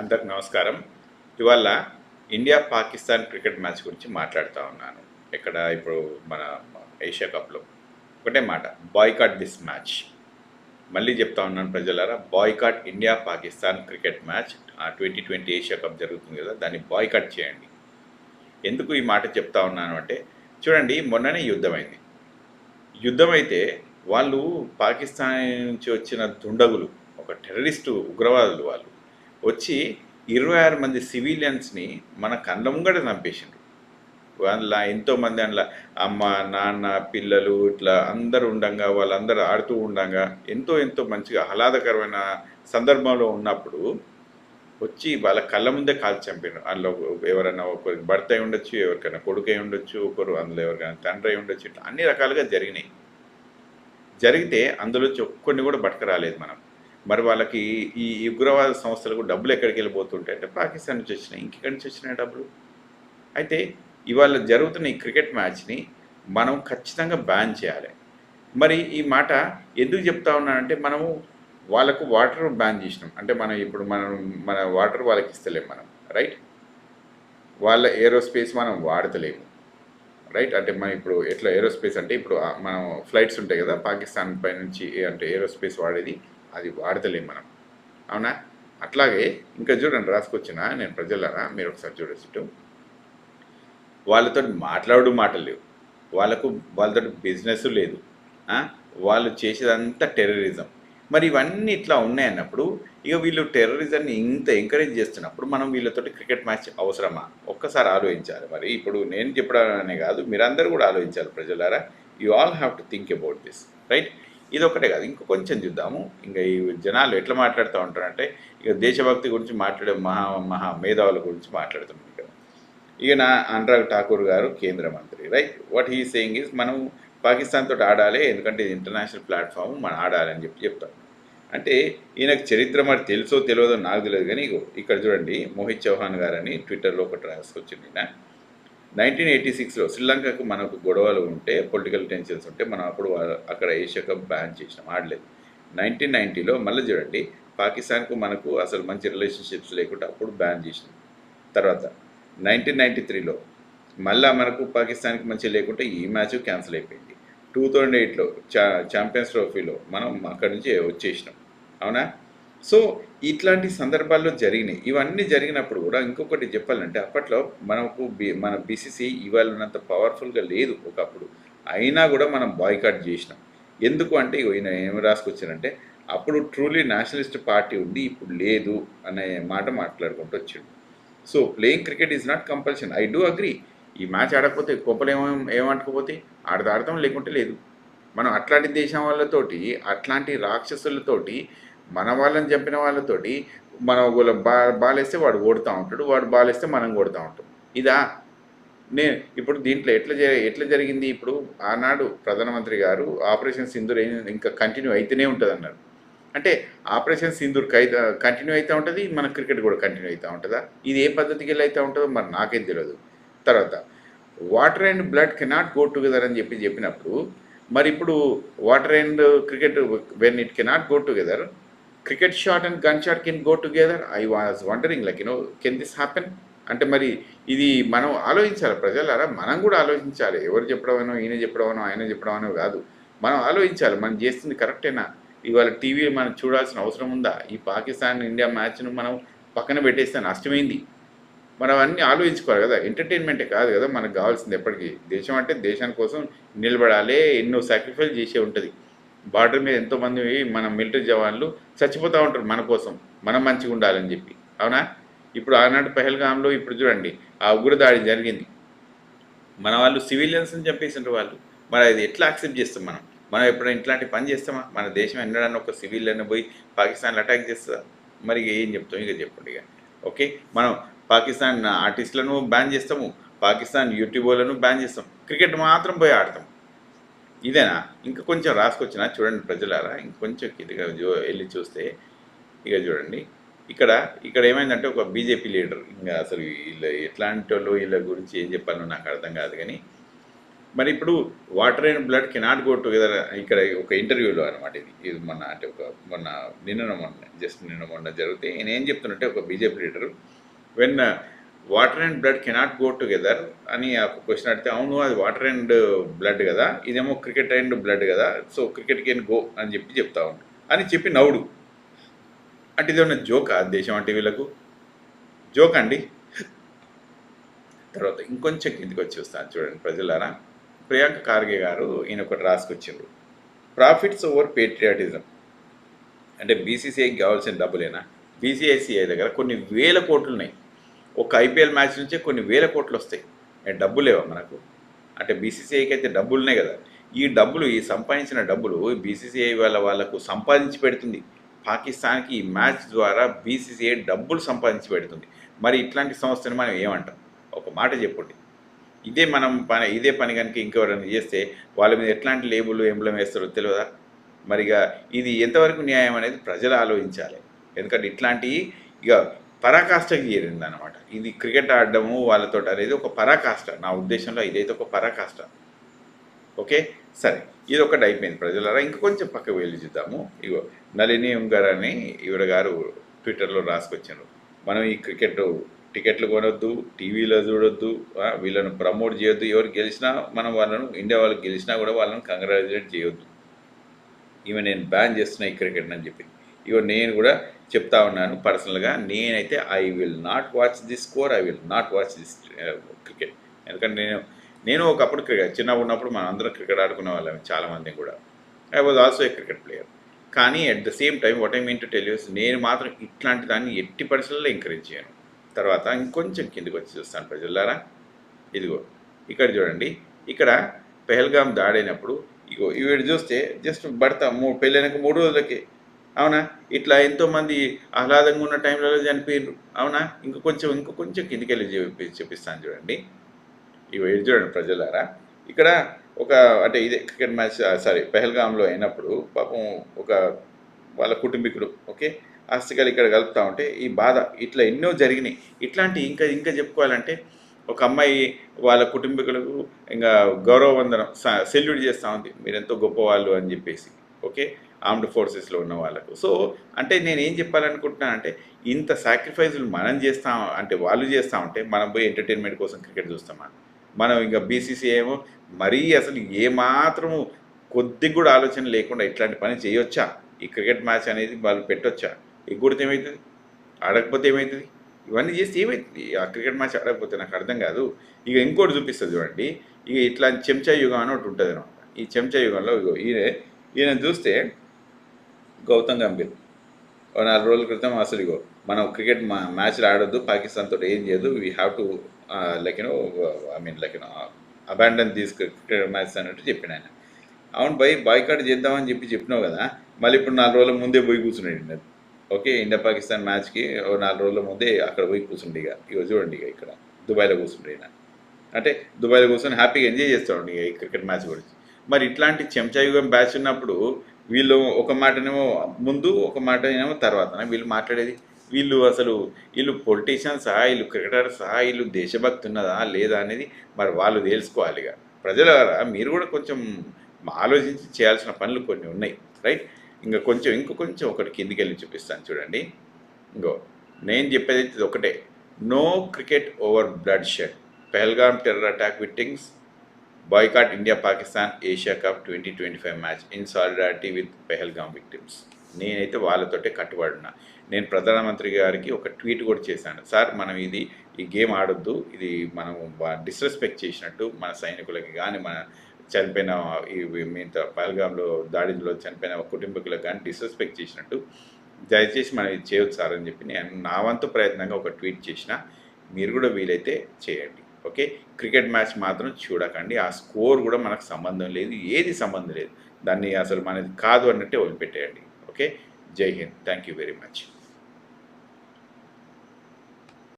అందరికి నమస్కారం. ఇవాళ ఇండియా పాకిస్తాన్ క్రికెట్ మ్యాచ్ గురించి మాట్లాడుతూ ఉన్నాను. ఇక్కడ ఇప్పుడు మన ఏషియా కప్లో ఒకటే మాట, బాయ్కాట్ దిస్ మ్యాచ్. మళ్ళీ చెప్తా ఉన్నాను ప్రజలారా, boycott India Pakistan cricket match. 2020 Asia cup జరుగుతుంది కదా, దాన్ని బాయ్కాట్ చేయండి. ఎందుకు ఈ మాట చెప్తా ఉన్నాను అంటే, చూడండి, మొన్ననే యుద్ధమైంది. యుద్ధం అయితే వాళ్ళు పాకిస్తాన్ నుంచి వచ్చిన దుండగులు, ఒక టెర్రరిస్టు ఉగ్రవాదులు వాళ్ళు వచ్చి 26 మంది సివిలియన్స్ని మన కళ్ళ ముంగట చంపేసిండ్రు. అందులో ఎంతోమంది, అందులో అమ్మ నాన్న పిల్లలు ఇట్లా అందరూ ఉండంగా, వాళ్ళందరూ ఆడుతూ ఉండంగా, ఎంతో ఎంతో మంచిగా ఆహ్లాదకరమైన సందర్భంలో ఉన్నప్పుడు వచ్చి వాళ్ళ కళ్ళ ముందే కాల్చి చంపారు. అందులో ఎవరైనా ఒకరికి భర్త అయి ఉండొచ్చు, ఎవరికైనా కొడుకు అయి ఉండొచ్చు, ఒకరు అందులో ఎవరికైనా తండ్రి అయి ఉండొచ్చు. ఇట్లా అన్ని రకాలుగా జరిగినాయి. జరిగితే అందులో ఒక్కడిని కూడా బతకరాలేదు మనం. మరి వాళ్ళకి ఈ ఉగ్రవాద సంస్థలకు డబ్బులు ఎక్కడికి వెళ్ళిపోతుంటాయి అంటే పాకిస్తాన్ నుంచి వచ్చినాయి. ఇంకెక్కడి నుంచి వచ్చినాయి డబ్బులు? అయితే ఇవాళ జరుగుతున్న ఈ క్రికెట్ మ్యాచ్ని మనం ఖచ్చితంగా బ్యాన్ చేయాలి. మరి ఈ మాట ఎందుకు చెప్తా ఉన్నానంటే, మనము వాళ్ళకు వాటర్ బ్యాన్ చేసినాం అంటే మనం ఇప్పుడు మన వాటర్ వాళ్ళకి ఇస్తలేము మనం, రైట్? వాళ్ళ ఏరోస్పేస్ మనం వాడతలేము, రైట్? అంటే మనం ఇప్పుడు ఎట్లా ఏరోస్పేస్ అంటే, ఇప్పుడు మనం ఫ్లైట్స్ ఉంటాయి కదా పాకిస్తాన్ పై నుంచి, అంటే ఏరోస్పేస్ వాడేది, అది వాడతలేము మనం, అవునా? అట్లాగే ఇంకా చూడండి, రాసుకొచ్చిన నేను ప్రజలారా, మీరు ఒకసారి చూడొచ్చు. వాళ్ళతో మాటలు లేవు, వాళ్ళతో బిజినెస్ లేదు, వాళ్ళు చేసేదంతా టెర్రరిజం. మరి ఇవన్నీ ఇట్లా ఉన్నాయన్నప్పుడు, ఇక వీళ్ళు టెర్రరిజంని ఇంత ఎంకరేజ్ చేస్తున్నప్పుడు మనం వీళ్ళతోటి క్రికెట్ మ్యాచ్ అవసరమా? ఒక్కసారి ఆలోచించాలి. మరి ఇప్పుడు నేను చెప్పడానే కాదు, మీరందరూ కూడా ఆలోచించాలి ప్రజలారా. You all have to think about this, right? ఇది ఒకటే కాదు, ఇంకో కొంచెం చూద్దాము. ఇంకా ఈ జనాలు ఎట్లా మాట్లాడుతూ ఉంటారంటే, ఇక దేశభక్తి గురించి మాట్లాడే మహా మేధావుల గురించి మాట్లాడుతున్నాం. ఈయన అనురాగ్ ఠాకూర్ గారు కేంద్ర మంత్రి, right? What he saying is, మనం పాకిస్తాన్ తోటి ఆడాలి, ఎందుకంటే ఇది ఇంటర్నేషనల్ ప్లాట్ఫామ్, మనం ఆడాలి అని చెప్తాం. అంటే ఈయనకు చరిత్ర మరి తెలుసో తెలియదో నాకు తెలియదు, కానీ ఇక్కడ చూడండి, మోహిత్ చౌహాన్ గారని ట్విట్టర్లో ఒకటి రాసుకొచ్చింది. 1986లో శ్రీలంకకు మనకు గొడవలు ఉంటే, పొలిటికల్ టెన్షన్స్ ఉంటే, మనం అప్పుడు అక్కడ ఏషియా కప్ బ్యాన్ చేసినాం, ఆడలేదు. 1990లో మళ్ళీ చూడండి, పాకిస్తాన్కు మనకు అసలు మంచి రిలేషన్షిప్స్ లేకుండా అప్పుడు బ్యాన్ చేసినాం. తర్వాత 1993లో మళ్ళీ మనకు పాకిస్తాన్కి మంచి లేకుంటే ఈ మ్యాచ్ క్యాన్సిల్ అయిపోయింది. 2008లో ఛాంపియన్స్ ట్రోఫీలో మనం అక్కడి నుంచి వచ్చేసినాం, అవునా? సో ఇట్లాంటి సందర్భాల్లో జరిగినాయి. ఇవన్నీ జరిగినప్పుడు కూడా ఇంకొకటి చెప్పాలంటే, అప్పట్లో మనకు మన బీసీసీ ఇవాళ ఉన్నంత పవర్ఫుల్గా లేదు ఒకప్పుడు. అయినా కూడా మనం బాయ్కాట్ చేసినాం. ఎందుకు అంటే, ఈయన ఏమి రాసుకొచ్చారంటే, అప్పుడు ట్రూలీ నేషనలిస్ట్ పార్టీ ఉంది, ఇప్పుడు లేదు అనే మాట మాట్లాడుకుంటూ వచ్చిండు. So playing cricket is not compulsion. I do agree. ఈ మ్యాచ్ ఆడకపోతే గొప్పలు ఏమంటుకోపోతే ఆడతాం, లేకుంటే లేదు. మనం అట్లాంటి దేశం వాళ్ళతోటి, అట్లాంటి రాక్షసులతోటి, మన వాళ్ళని చంపిన వాళ్ళతోటి మనం ఒకవేళ బాల్ వేస్తే వాడు కొడుతూ ఉంటాడు, వాడు బాల్ వేస్తే మనం కొడుతూ ఉంటాం. ఇదా? నేను ఇప్పుడు దీంట్లో ఎట్లా జరిగింది? ఇప్పుడు ఆనాడు ప్రధానమంత్రి గారు ఆపరేషన్ సింధూర్ ఇంకా కంటిన్యూ అయితేనే ఉంటుంది అన్నారు. అంటే ఆపరేషన్ సింధూర్ కంటిన్యూ అవుతూ ఉంటుంది, మన క్రికెట్ కూడా కంటిన్యూ అవుతూ ఉంటుందా? ఇది ఏ పద్ధతికి వెళ్ళి అవుతూ ఉంటుందో మరి నాకేం తెలియదు. తర్వాత water and blood cannot go together అని చెప్పినప్పుడు, మరి ఇప్పుడు water and cricket when it cannot go together, cricket shot and gun shot can go together. I was wondering like can this happen? అంటే మరి ఇది మనం ఆలోచించాలి ప్రజలారా, మనం కూడా ఆలోచించాలి. ఎవరు చెప్పడమనో, ఈయన చెప్పడమనో, ఆయన చెప్పడమనో కాదు, మనం ఆలోచించాలి. మనం చేస్తుంది కరెక్టేనా? ఇవాళ టీవీ మనం చూడాల్సిన అవసరం ఉందా? ఈ పాకిస్తాన్ ఇండియా మ్యాచ్ను మనం పక్కన పెట్టేస్తే నష్టమైంది. మనం అన్నీ ఆలోచించుకోవాలి కదా, ఎంటర్టైన్మెంటే కాదు కదా మనకు కావాల్సింది. ఎప్పటికీ దేశం అంటే దేశం కోసం నిలబడాలి, ఎన్నో సాక్రిఫైస్ చేసే ఉంటుంది. బార్డర్ మీద ఎంతోమంది మన మిలిటరీ జవాన్లు చచ్చిపోతూ ఉంటారు మన కోసం, మనం మంచిగా ఉండాలని చెప్పి, అవునా? ఇప్పుడు ఆనాడు పెహల్గాంలో ఇప్పుడు చూడండి, ఆ ఉగ్రదాడి జరిగింది, మన వాళ్ళు సివిలియన్స్ని చంపేసిండ్రు వాళ్ళు. మరి అది ఎట్లా యాక్సెప్ట్ చేస్తాం మనం? మనం ఎప్పుడైనా ఇట్లాంటి పని చేస్తామా? మన దేశం ఎన్నడన్నా ఒక సివిలియన్ పోయి పాకిస్తాన్లో అటాక్ చేస్తుందా? మరి ఇక ఏం చెప్తాం? ఇక చెప్పండి ఇక. ఓకే, మనం పాకిస్తాన్ ఆర్టిస్టులను బ్యాన్ చేస్తాము, పాకిస్తాన్ యూట్యూబర్లను బ్యాన్ చేస్తాం, క్రికెట్ మాత్రం పోయి ఆడతాం. ఇదేనా? ఇంకా కొంచెం రాసుకొచ్చినా చూడండి ప్రజలారా, ఇంకొంచెం ఇదిగా వెళ్ళి చూస్తే ఇక చూడండి, ఇక్కడ ఇక్కడ ఏమైందంటే, ఒక బీజేపీ లీడర్, ఇంకా అసలు వీళ్ళు ఎట్లాంటి వాళ్ళు, వీళ్ళ గురించి ఏం చెప్పాలో నాకు అర్థం కాదు, కానీ మరి ఇప్పుడు water and blood cannot go together. ఇక్కడ ఒక ఇంటర్వ్యూలో అనమాట ఇది మొన్న అంటే మొన్న నిన్న మొన్న జరిగితే నేను ఏం చెప్తున్నట్టే ఒక BJP leader when water and blood cannot go together అని ఒక క్వశ్చన్ అడిగితే అవును అది వాటర్ అండ్ బ్లడ్ కదా, ఇదేమో క్రికెట్ అండ్ బ్లడ్ కదా, సో క్రికెట్ కెన్ గో అని చెప్తా ఉంది అని చెప్పి నవ్వుడు. అంటే ఇదేమన్నా జోకా దేశం అంటే వీళ్ళకు? జోక్ అండి. తర్వాత ఇంకొంచెం కిందికి వచ్చి వస్తాను చూడండి ప్రజలారా. ప్రియాంక ఖార్గే గారు ఈయన ఒకటి రాసుకొచ్చిండ్రు, ప్రాఫిట్స్ ఓవర్ పేట్రియాటిజం. అంటే బీసీసీఐకి కావాల్సిన డబ్బులేనా? బీసీఐసీఐ దగ్గర కొన్ని వేల కోట్లు ఉన్నాయి. ఒక ఐపీఎల్ మ్యాచ్ నుంచే కొన్ని వేల కోట్లు వస్తాయి. డబ్బు లేవా మనకు? అంటే బీసీసీఐకి అయితే డబ్బులు ఉన్నాయి కదా. ఈ డబ్బులు, ఈ సంపాదించిన డబ్బులు బీసీసీఐ వాళ్ళకు సంపాదించి పెడుతుంది. పాకిస్తాన్కి ఈ మ్యాచ్ ద్వారా బీసీసీఐ డబ్బులు సంపాదించి పెడుతుంది. మరి ఇట్లాంటి సంస్థని మనం ఏమంటాం? ఒక మాట చెప్పండి. ఇదే పని కనుక ఇంకెవరైనా చేస్తే వాళ్ళ మీద ఎట్లాంటి లేబుల్ ఎంబ్లం వేస్తారో తెలియదా? మరిగా ఇది ఎంతవరకు న్యాయం అనేది ప్రజలు ఆలోచించాలి. ఎందుకంటే ఇట్లాంటివి ఇక పరాకాష్ఠకి చేరింది అనమాట. ఇది క్రికెట్ ఆడడము వాళ్ళతో అనేది ఒక పరాకాష్ఠ. నా ఉద్దేశంలో ఇదైతే ఒక పరాకాష్ఠ. ఓకే సరే, ఇది ఒకటి అయిపోయింది ప్రజలారా. ఇంకా కొంచెం పక్క వెళ్ళి చూద్దాము. ఇగో నళిని ఉంగారు అని ఈవిడ గారు ట్విట్టర్లో రాసుకొచ్చారు, మనం ఈ క్రికెట్ టికెట్లు కొనొద్దు, టీవీలో చూడొద్దు, వీళ్ళను ప్రమోట్ చేయొద్దు, ఎవరు గెలిచినా మనం వాళ్ళను, ఇండియా వాళ్ళు గెలిచినా కూడా వాళ్ళని కంగ్రాచులేట్ చేయొద్దు, ఈమె నేను బ్యాన్ చేస్తున్నా ఈ క్రికెట్ అని చెప్పింది. ఇగో నేను కూడా చెప్తా ఉన్నాను పర్సనల్గా, నేనైతే I will not watch this score, I will not watch this cricket. ఎందుకంటే నేను ఒకప్పుడు చిన్నగా ఉన్నప్పుడు మనం అందరం క్రికెట్ ఆడుకునే వాళ్ళం చాలామంది కూడా. I was also a cricket player. కానీ at the same time what I mean to tell you, నేను మాత్రం ఇట్లాంటి దాన్ని ఎట్టి పరిస్థితుల్లో ఎంకరేజ్ చేయను. తర్వాత ఇంకొంచెం కిందికి వచ్చి చూస్తాను ప్రజలారా. ఇదిగో ఇక్కడ చూడండి, ఇక్కడ పెహల్గాం దాడైనప్పుడు ఇగో వీడు చూస్తే జస్ట్ పెళ్ళైనాక 3 రోజులకి, అవునా, ఇట్లా ఎంతోమంది ఆహ్లాదంగా ఉన్న టైంలలో చనిపోయినారు, అవునా. ఇంకో కొంచెం కిందికి వెళ్ళి చూపిస్తాను చూడండి. ఇవి చూడండి ప్రజలారా. ఇక్కడ ఒక అంటే ఇదే క్రికెట్ మ్యాచ్ పెహల్గాంలో అయినప్పుడు పాపం ఒక వాళ్ళ కుటుంబీకుడు ఓకే ఆస్తికలు ఇక్కడ కలుపుతూ ఉంటే ఈ బాధ ఇట్లా ఎన్నో జరిగినాయి. ఇట్లాంటి ఇంకా చెప్పుకోవాలంటే ఒక అమ్మాయి వాళ్ళ కుటుంబీకులకు ఇంకా గౌరవవందనం సెల్యూట్ చేస్తూ ఉంది, మీరెంతో గొప్పవాళ్ళు అని చెప్పేసి. ఓకే, ఆర్మ్డ్ ఫోర్సెస్లో ఉన్న వాళ్ళకు. సో అంటే నేను ఏం చెప్పాలనుకుంటున్నానంటే, ఇంత సాక్రిఫైజులు మనం చేస్తాం అంటే వాళ్ళు చేస్తూ ఉంటే మనం పోయి ఎంటర్టైన్మెంట్ కోసం క్రికెట్ చూస్తామా? మనం ఇంకా బీసీసీ ఏమో మరీ అసలు ఏమాత్రము కొద్దిగా కూడా ఆలోచన లేకుండా ఇట్లాంటి పని చేయొచ్చా? ఈ క్రికెట్ మ్యాచ్ అనేది వాళ్ళు పెట్టొచ్చా? ఎగ్గొడితే ఏమవుతుంది? ఆడకపోతే ఏమవుతుంది? ఇవన్నీ చేస్తే ఏమవుతుంది? ఆ క్రికెట్ మ్యాచ్ ఆడకపోతే నాకు అర్థం కాదు. ఇక ఇంకోటి చూపిస్తుంది చూడండి. ఇక ఇట్లా చెంచా యుగం అని ఒకటి ఉంటుంది అనమాట. ఈ చెంచా యుగంలో ఇగో ఈయన చూస్తే గౌతమ్ గంభీర్ 4 రోజుల క్రితం అసలు ఇగో మనం క్రికెట్ మ్యాచ్లు ఆడొద్దు, పాకిస్తాన్ తోటి ఏం చేయదు, we have to abandon these cricket match అన్నట్టు చెప్పిన ఆయన. అవును బాయ్కాట్ చేద్దామని చెప్పినావు కదా, మళ్ళీ ఇప్పుడు 4 రోజుల ముందే పోయి కూర్చున్నాడు. ఓకే, ఇండియా పాకిస్తాన్ మ్యాచ్కి 4 రోజుల ముందే అక్కడ పోయి కూర్చుండి. ఇక చూడండి, ఇక ఇక్కడ దుబాయ్లో కూర్చుండి ఆయన. అంటే దుబాయ్లో కూర్చొని హ్యాపీగా ఎంజాయ్ చేస్తాడు ఇక ఈ క్రికెట్ మ్యాచ్ గురించి. మరి ఇట్లాంటి చెంచాయుగం బ్యాచ్ ఉన్నప్పుడు వీళ్ళు ఒక మాటనేమో ముందు, ఒక మాటనేమో తర్వాత వీళ్ళు మాట్లాడేది. వీళ్ళు పొలిటీషియన్సా, వీళ్ళు క్రికెటర్సా, వీళ్ళు దేశభక్తి ఉన్నదా లేదా అనేది మరి వాళ్ళు తెలుసుకోవాలి. ఇక ప్రజలారా మీరు కూడా కొంచెం ఆలోచించి చేయాల్సిన పనులు కొన్ని ఉన్నాయి, రైట్. ఇంకో కొంచెం ఒకటి కిందికి వెళ్ళి చూపిస్తాను చూడండి. నేను చెప్పేది ఒకటే, no cricket over blood shed, Pahalgam terror attack victims, boycott India Pakistan Asia cup 2025 match in solidarity with Pahalgam victims. నేనైతే వాళ్ళతోటే కట్టుబడినా. నేను ప్రధానమంత్రి గారికి ఒక ట్వీట్ కూడా చేశాను, సార్ మనం ఈ గేమ్ ఆడొద్దు, ఇది మనం డిస్రెస్పెక్ట్ చేసినట్టు మన సైనికులకి కానీ మన చనిపోయిన మిగతా పహల్గాంలో దాడిలో చనిపోయిన కుటుంబీకులకు కానీ డిస్రెస్పెక్ట్ చేసినట్టు, దయచేసి మనం ఇది చేయొచ్చు సార్ అని చెప్పి నేను నా వంతు ప్రయత్నంగా ఒక ట్వీట్ చేసిన. మీరు కూడా వీలైతే చేయండి. ఓకే, క్రికెట్ మ్యాచ్ మాత్రం చూడకండి. ఆ స్కోర్ కూడా మనకు సంబంధం లేదు, ఏది సంబంధం లేదు, దాన్ని అసలు మనది కాదు అన్నట్టే వదిలిపెట్టేయండి. ఓకే, జై Hind, thank you very much.